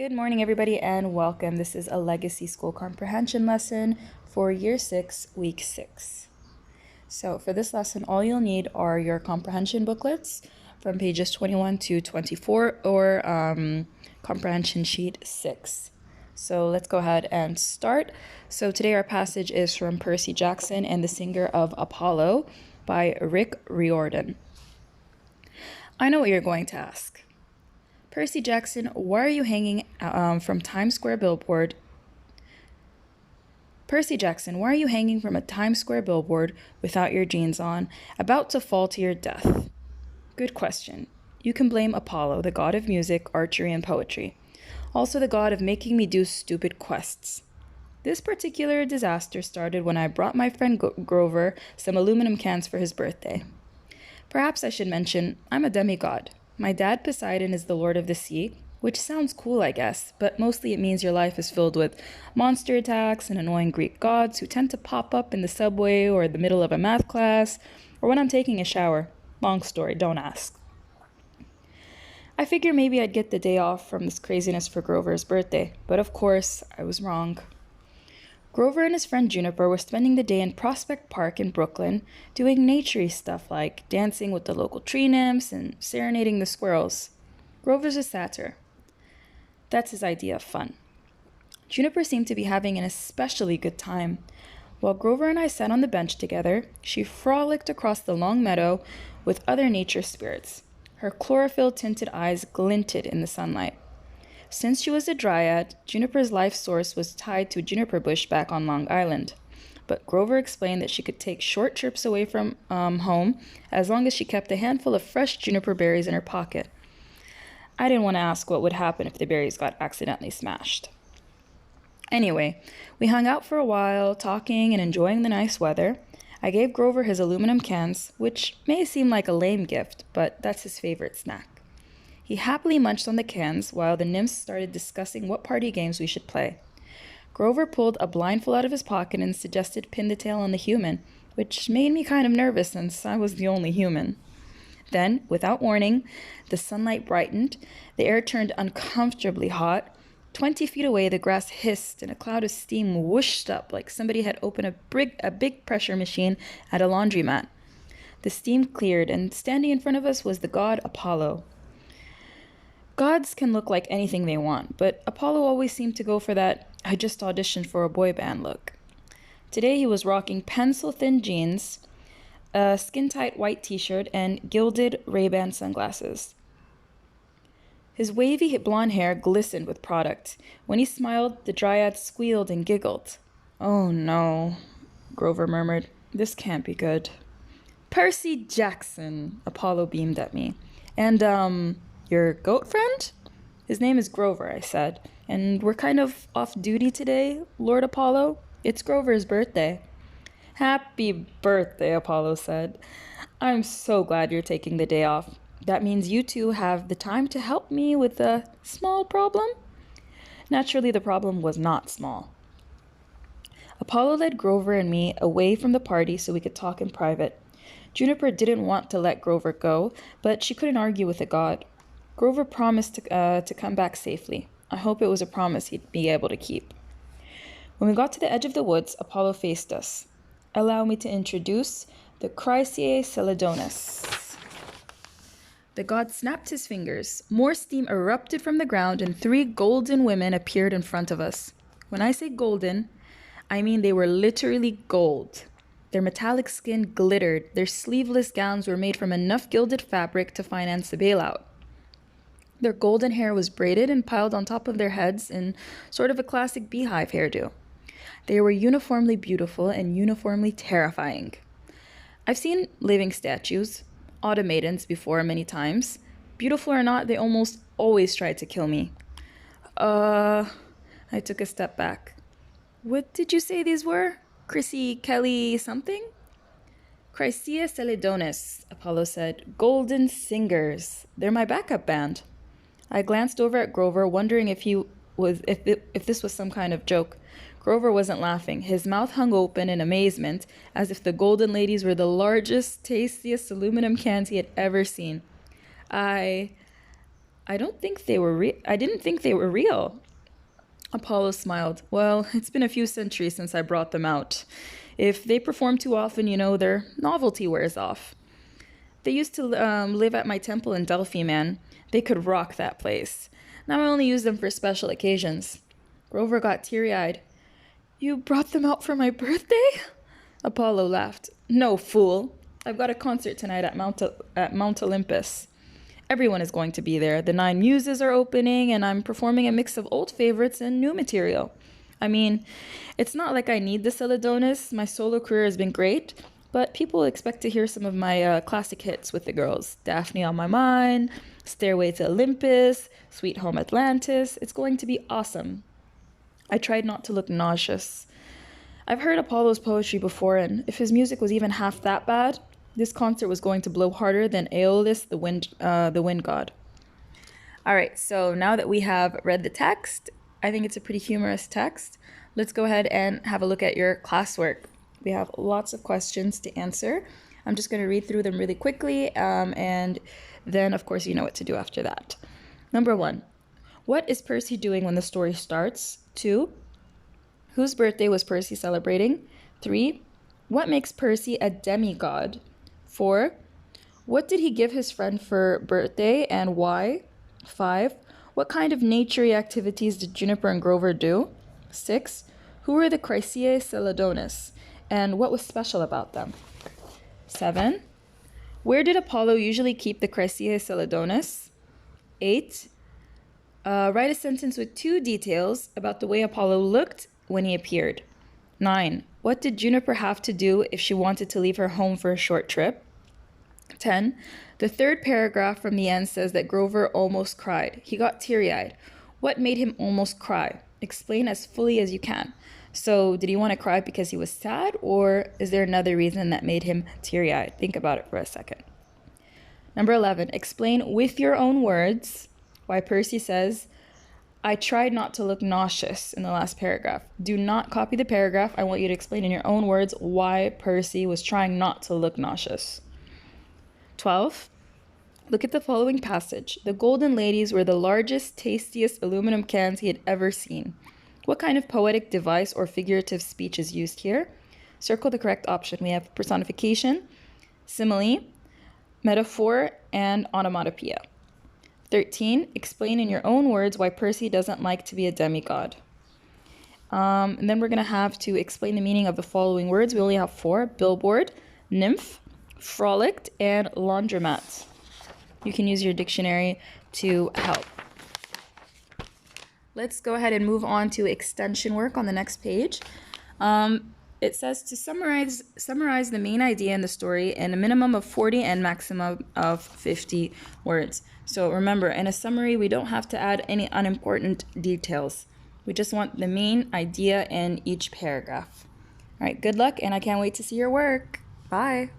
Good morning, everybody, and welcome. This is a Legacy School Comprehension lesson for Year 6, Week 6. So for this lesson, all you'll need are your comprehension booklets from pages 21 to 24 or comprehension sheet 6. So let's go ahead and start. So today our passage is from Percy Jackson and the Singer of Apollo by Rick Riordan. I know what you're going to ask. Percy Jackson, why are you hanging from Times Square billboard? Percy Jackson, why are you hanging from a Times Square billboard without your jeans on, about to fall to your death? Good question. You can blame Apollo, the god of music, archery, and poetry. Also the god of making me do stupid quests. This particular disaster started when I brought my friend Grover some aluminum cans for his birthday. Perhaps I should mention, I'm a demigod. My dad, Poseidon, is the lord of the sea, which sounds cool, I guess, but mostly it means your life is filled with monster attacks and annoying Greek gods who tend to pop up in the subway or the middle of a math class, or when I'm taking a shower. Long story, don't ask. I figure maybe I'd get the day off from this craziness for Grover's birthday, but of course, I was wrong. Grover and his friend Juniper were spending the day in Prospect Park in Brooklyn doing naturey stuff like dancing with the local tree nymphs and serenading the squirrels. Grover's a satyr. That's his idea of fun. Juniper seemed to be having an especially good time. While Grover and I sat on the bench together, she frolicked across the long meadow with other nature spirits. Her chlorophyll-tinted eyes glinted in the sunlight. Since she was a dryad, Juniper's life source was tied to a juniper bush back on Long Island. But Grover explained that she could take short trips away from home as long as she kept a handful of fresh juniper berries in her pocket. I didn't want to ask what would happen if the berries got accidentally smashed. Anyway, we hung out for a while, talking and enjoying the nice weather. I gave Grover his aluminum cans, which may seem like a lame gift, but that's his favorite snack. He happily munched on the cans while the nymphs started discussing what party games we should play. Grover pulled a blindfold out of his pocket and suggested pin the tail on the human, which made me kind of nervous since I was the only human. Then, without warning, the sunlight brightened, the air turned uncomfortably hot. 20 feet away, the grass hissed and a cloud of steam whooshed up like somebody had opened a big pressure machine at a laundromat. The steam cleared, and standing in front of us was the god Apollo. Gods can look like anything they want, but Apollo always seemed to go for that I just auditioned for a boy band look. Today he was rocking pencil-thin jeans, a skin-tight white t-shirt, and gilded Ray-Ban sunglasses. His wavy blonde hair glistened with product. When he smiled, the dryad squealed and giggled. "Oh no," Grover murmured. "This can't be good." "Percy Jackson," Apollo beamed at me. "And, your goat friend?" "His name is Grover," I said. "And we're kind of off duty today, Lord Apollo. It's Grover's birthday." "Happy birthday," Apollo said. "I'm so glad you're taking the day off. That means you two have the time to help me with a small problem." Naturally, the problem was not small. Apollo led Grover and me away from the party so we could talk in private. Juniper didn't want to let Grover go, but she couldn't argue with a god. Grover promised to come back safely. I hope it was a promise he'd be able to keep. When we got to the edge of the woods, Apollo faced us. "Allow me to introduce the Chrysae Celidonis." The god snapped his fingers. More steam erupted from the ground, and 3 golden women appeared in front of us. When I say golden, I mean they were literally gold. Their metallic skin glittered. Their sleeveless gowns were made from enough gilded fabric to finance the bailout. Their golden hair was braided and piled on top of their heads in sort of a classic beehive hairdo. They were uniformly beautiful and uniformly terrifying. I've seen living statues, automatons, before many times. Beautiful or not, they almost always tried to kill me. I took a step back. "What did you say these were? Chrissy, Kelly, something?" "Chrysae Celidonis," Apollo said. "Golden singers. They're my backup band." I glanced over at Grover, wondering if this was some kind of joke. Grover wasn't laughing. His mouth hung open in amazement, as if the golden ladies were the largest, tastiest aluminum cans he had ever seen. I I didn't think they were real. Apollo smiled. Well, it's been a few centuries since I brought them out. If they perform too often, their novelty wears off. They used to live at my temple in Delphi, man. They could rock that place. Now I only use them for special occasions. Grover got teary-eyed. You brought them out for my birthday? Apollo laughed. No, fool. I've got a concert tonight at Mount Olympus. Everyone is going to be there. The 9 Muses are opening, and I'm performing a mix of old favorites and new material. I mean, it's not like I need the Celadonus. My solo career has been great, but people expect to hear some of my classic hits with the girls. Daphne on My Mind, Stairway to Olympus, Sweet Home Atlantis. It's going to be awesome. I tried not to look nauseous. I've heard Apollo's poetry before, and if his music was even half that bad, this concert was going to blow harder than Aeolus, the wind god. All right, so now that we have read the text, I think it's a pretty humorous text. Let's go ahead and have a look at your classwork. We have lots of questions to answer. I'm just going to read through them really quickly, and then, of course, you know what to do after that. Number 1, what is Percy doing when the story starts? 2, whose birthday was Percy celebrating? 3, what makes Percy a demigod? 4, what did he give his friend for birthday and why? 5, what kind of nature-y activities did Juniper and Grover do? 6, who were the Chrysae Celadonis and what was special about them? 7, where did Apollo usually keep the Chrysae Celadonis? 8, write a sentence with 2 details about the way Apollo looked when he appeared. 9, what did Juniper have to do if she wanted to leave her home for a short trip? 10, the third paragraph from the end says that Grover almost cried. He got teary-eyed. What made him almost cry? Explain as fully as you can. So, did he want to cry because he was sad, or is there another reason that made him teary-eyed? Think about it for a second. Number 11, explain with your own words why Percy says, I tried not to look nauseous in the last paragraph. Do not copy the paragraph. I want you to explain in your own words why Percy was trying not to look nauseous. 12, look at the following passage. The golden ladies were the largest, tastiest aluminum cans he had ever seen. What kind of poetic device or figurative speech is used here? Circle the correct option. We have personification, simile, metaphor, and onomatopoeia. 13, explain in your own words why Percy doesn't like to be a demigod. And then we're going to have to explain the meaning of the following words. We only have 4, billboard, nymph, frolicked, and laundromat. You can use your dictionary to help. Let's go ahead and move on to extension work on the next page. It says to summarize the main idea in the story in a minimum of 40 and maximum of 50 words. So remember, in a summary, we don't have to add any unimportant details. We just want the main idea in each paragraph. All right, good luck, and I can't wait to see your work. Bye.